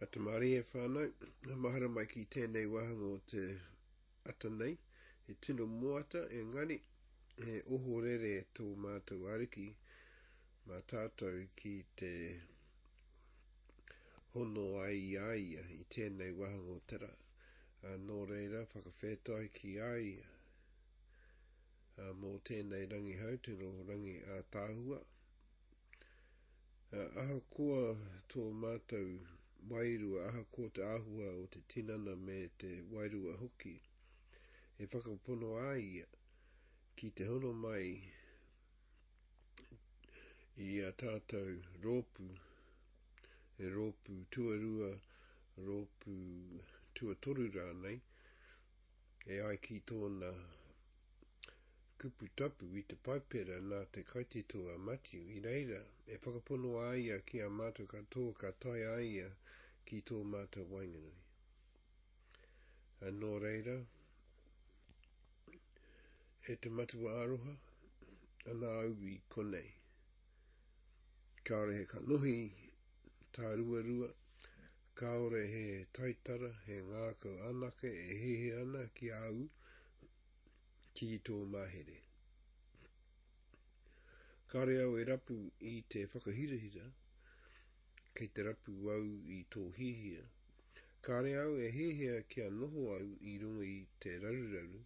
Te Māori e whānau, mahara mai ki tēnei wahanga o te ata nei, he tino moata engari, he oho rere tō mātou ariki, mā tātou ki te hono aia i tēnei wahanga o tera. Nō reira, whakawhetai ki aia, mō tēnei rangi hau, tino rangi a tāhua. Aha koa tō mātou wairua, aha ko te ahua o te tinana me te wairua hoki. E whakapono aia ki te hono mai i a tātou rōpu, e rōpu tuarua, rōpu tuatoru rānei, e ai ki tōna kupu tapu i te paipera nā te kaititoa matiu i reira, e whakapono aia ki a mātou katoa ka tai aia ki tō mātou wainganui. Nō reira, e te matua aroha, ana au i konei. Kaore he kanohi tā ruarua, kaore he taitara, he ngākau anake, e hehe ana ki au, ki tō mahere. Kāre au e rapu i te whakahirahira, kei te rapu au i tō hihia. Kāre au e hehea kia noho au i runga i te raruraru,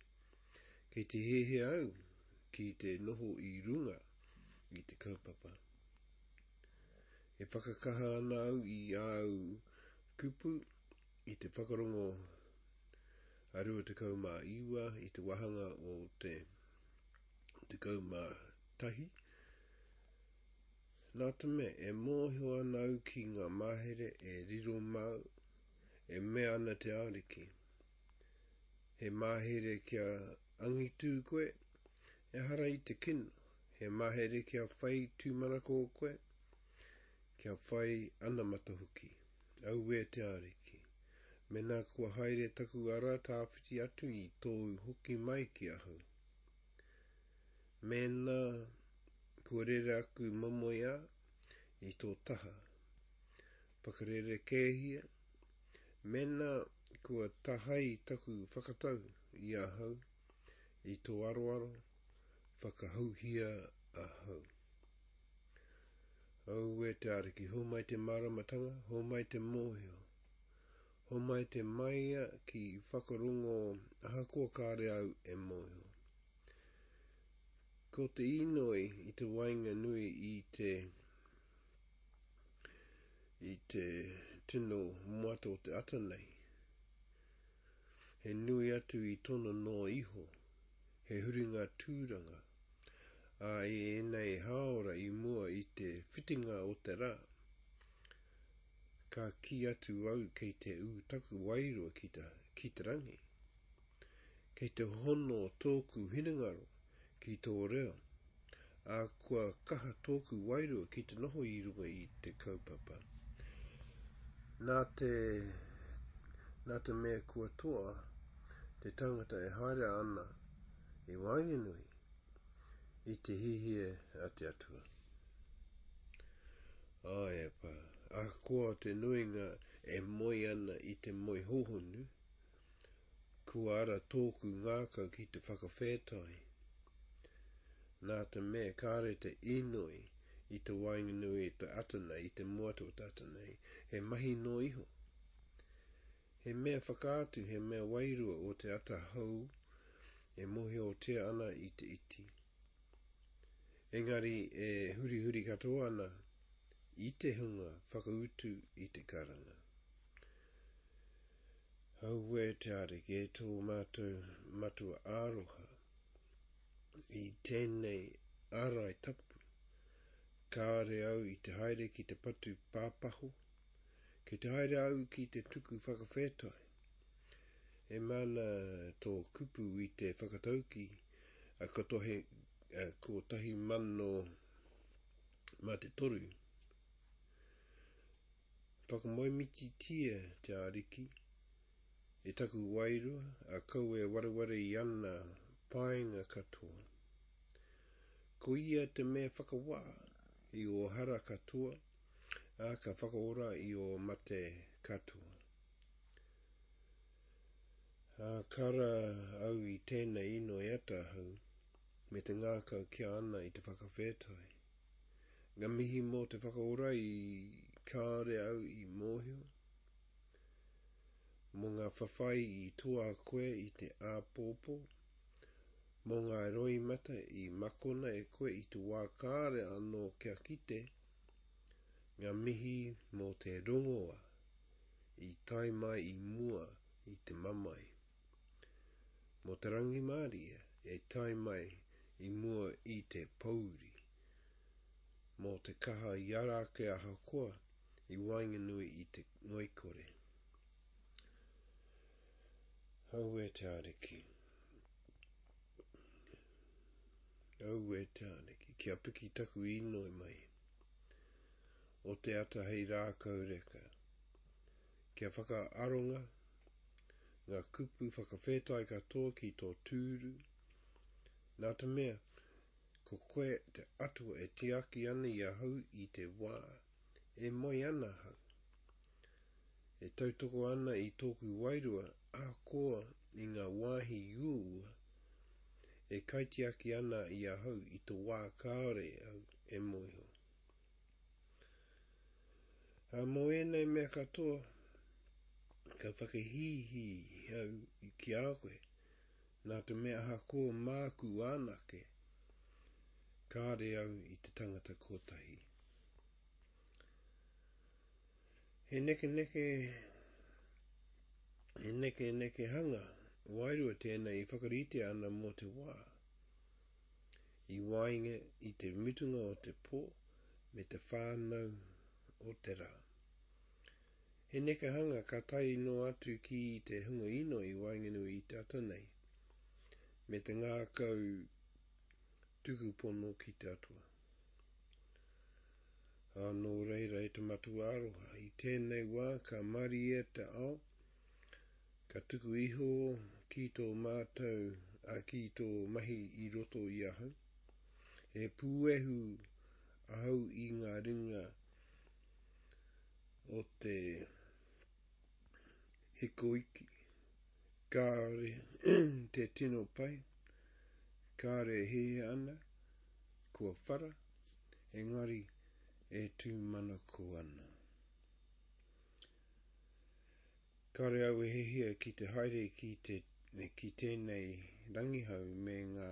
kei te hehea au ki te noho i runga i te kaupapa. E whakakaha ana au i au kupu i te whakarongo arua te kaumā iwa i te wahanga o te kaumā tahi. Nā te me, e mōhio ana au ki ngā mahere e riro mau, e mea ana te ariki. He mahere kia angitu koe, e hara i te kino. He mahere kia whai tūmanako koe, kia whai ana matahuki. Au e te ariki. Me nā kua haere taku ara tāwhiti atu i tō hoki mai ki ahu. Me nā kua rere aku mamoia i tō taha. Pakarere kēhia. Me nā kua tahai taku whakatau i ahau. I tō aroaro. Whakahauhia ahau. Au e te ariki. Ho mai te maramatanga. Ho mai te mōhio. Ho mai te maia ki whakarongo ahakoa kāre au e mōhio. Ko te inoi i te wainga nui i te tino moata o te ata nei. He nui atu i tona no iho. He huringa tūranga. E nei haora i mua i te whitinga o te rā. Ka ki atu au kei te taku wairua ki te rangi. Kei te hono tōku hinangaro ki tō reo. A kua kaha tōku wairua ki te noho i runga i te kaupapa. Nā te mea kua toa, te tangata e haere ana i wainganui i te hihie a te atua. Ai pa, a koa te nuinga e moi ana i te moi hohonu, kua ara tōku ngākau ki te whakawhetai. Nā te mea kāre te inoi i te wainganui i te atanei, i te moata o te atanei, he mahi no iho. He mea whakaatu, he mea wairua o te ata hau, e mohi o te ana i te iti. Engari e huri katoa ana, i te hunga whakautu i te karanga. Hau e te ariki e tō mātou matua aroha i tēnei arai tapu. Kāre au i te haere ki te patu pāpaho, ki te haere au ki te tuku whakawhetai. E mana tō kupu i te whakatauki a ko tahi mano ma te toru. Whakamoemiti tia te ariki, e taku wairua, a kau e wareware i ana painga katoa. Ko ia te mea whakawā, i o hara katoa, Ka whakaora I o mate katua. Kara au I tēnei inoi ata hau, me te ngākau kia ana I te whakawhetai. Ngā mihi mō te whakaora I kāre au I mōhio. Mō ngā whawhai I tua koe I te āpōpō. Mō ngā roi mata I makona e koe I te wā kāre anō kia kite. Ngā mihi mō te rongoa I tai mai I mua I te mamai. Mō te rangi māria e tai mai I mua I te pauri. Mō te kaha I arake aha koa I wainganui I te ngoikore. Au e Te Ariki. Au e Te Ariki. Kia piki taku inoi mai. O te ata hei rākau reka. Kia whakaaronga. Ngā kupu whakawhetai katoa ki tō tūru. Nā te mea, ko koe te atua e tiaki ana I hau I te wā. E moi ana hau. E tautoko ana I tōku wairua a koa I ngā wāhi ua. E kaitiaki ana I hau I te wā kāre au e moiho. Mō enei mea katoa, ka whakahihi au I ki a koe, nā te mea hako māku anake, kāre au I te tangata kotahi. He neke hanga, wairua tēnei I whakarite ana mō te wā. I wainga I te mitunga o te pō, me te whānau o te rā. He neke hanga ka tai no atu ki te hunga ino I wainganui I te atanei, me te ngākau tukupono ki te atua. Nō reira e te matu aroha, I tēnei wā ka mari e te ao, ka tuku iho ki tō mātou, ki tō mahi I roto I ahau. E pūehu ahau I ngā ringa o te hikoiki, kāre te tino pai, kāre he ana, kua whara, engari e tūmana ko ana. Kāre au e hehia ki te haere ki tēnei rangihau me ngā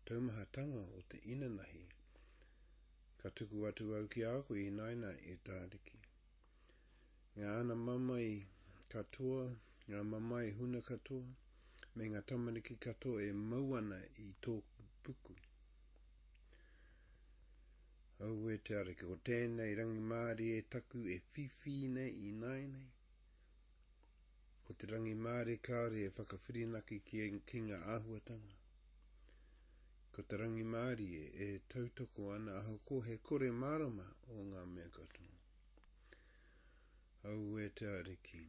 taumahatanga o te inanahi. Ka tuku atu au ki a koe I naina e Te Ariki. Ngā ana mamai katoa, ngā mamai huna katoa, me ngā tamariki katoa e mauana I tōku puku. Au e Te Ariki, o tēnei rangi māri e taku e whiwhi nei I nainei. Ko te rangi māri kāre e whakawhirinaki ki ngā āhuatanga. Ko te rangi māri e tautoko ana aho ko he kore marama o ngā mea katoa. Au e Te Ariki.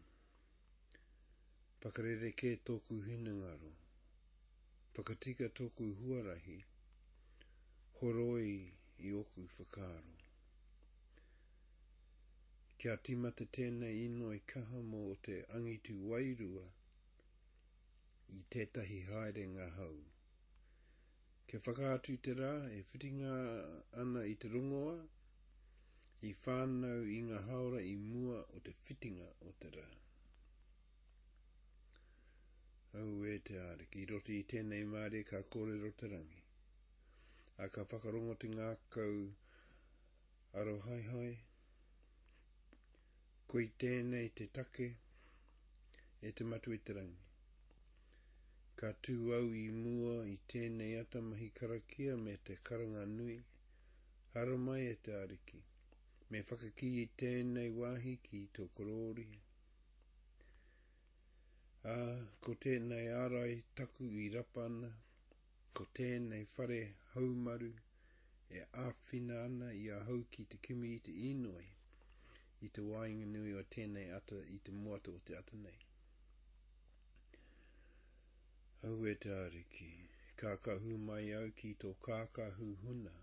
Pakarere ke tōku hinangaro. Pakatika tōku huarahi. Horoi I oku whakaro. Kia timata tēnei inoi kaha mō te angitu wairua I tētahi haere ngā hau. Kia whakaatu te rā e whitinga ana I te rongoa, I whānau I ngā haora I mua o te whitinga o te rā. Au e Te Ariki, I roti I tēnei māre ka kōrero te rangi. A ka whakarongo te ngākau arohaihai, ko I tēnei te take, e te matu I te rangi. Ka tū au I mua I tēnei atamahi karakia me te karanga nui, hara mai e Te Ariki, me whakaki I tēnei wāhi ki tō korori. Ko tēnei arai taku I rapana, ko tēnei whare haumaru, e āwhina ana I a hau ki te kimi I te inoi, I te wainganui o tēnei ata I te moatu o te ata nei. Au e Te Ariki, kākahu mai au ki tō kākahu huna,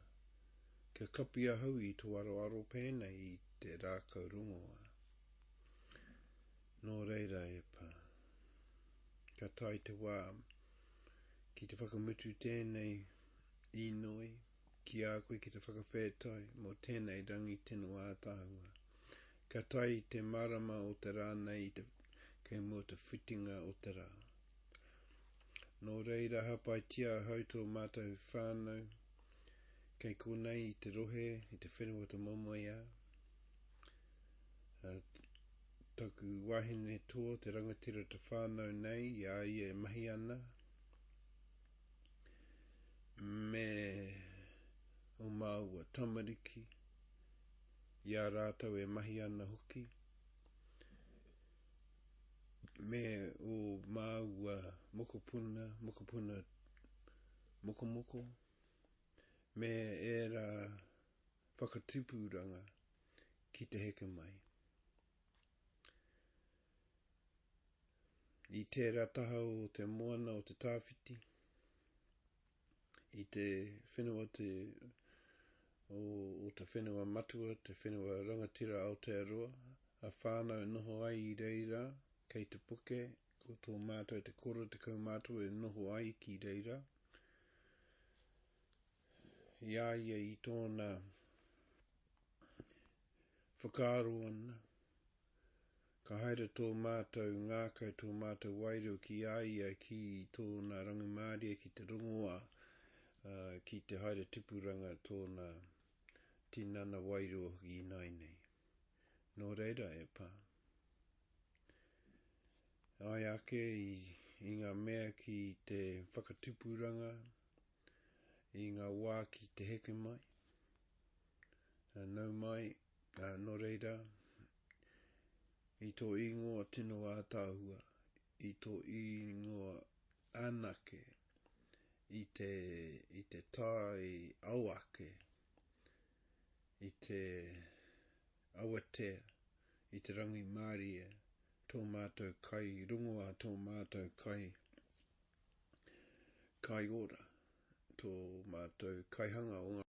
ka kapi ahau I tō aroaro pēnei I te rākau rongoa. Nō reira e pā. Ka tai te wā, ki te whakamutu tēnei inoi, ki a koe ki te whakawhētai, mō tēnei rangi tino ātāhua. Ka tai te marama o te rā nei, kei mua te whitinga o te rā. Nō reira hapai tia hau tō mātou whānau, kei konei I te rohe, I te whenua te momoia. Taku wahine toa te rangatira te whānau nei, ia e mahi ana. Me o māua tamariki, ia rātau e mahi ana hoki. Me o māua mokopuna, mokomoko. Me e rā whakatupuranga ki te heke mai. I tērā taha o te moana o te tāwhiti, I te whenua o te whenua matua, te whenua rangatira Aotearoa, a whānau noho ai I reira, kei te puke, ko tō mātou te kora te kaumātua e noho ai ki reira. Ia ia I tōna whakaaro ana, ka haere tō mātou ngākau tō mātou wairua ki ia ki tōna rangimāria ki te rongoa, ki te haere tupuranga tōna tinana wairua ki nai nei. Nō reira e pā. Ai ake I ngā mea ki te whakatupuranga, I ngā wā ki te heke mai. Nau mai, nō reira, I tō ingoa tino ātāhua, I tō ingoa anake, I te tai auake, I te awatea, I te rangi māria, tō mātou kai rongoa, tō mātou kai ora, tō mātou kai hanga o ngā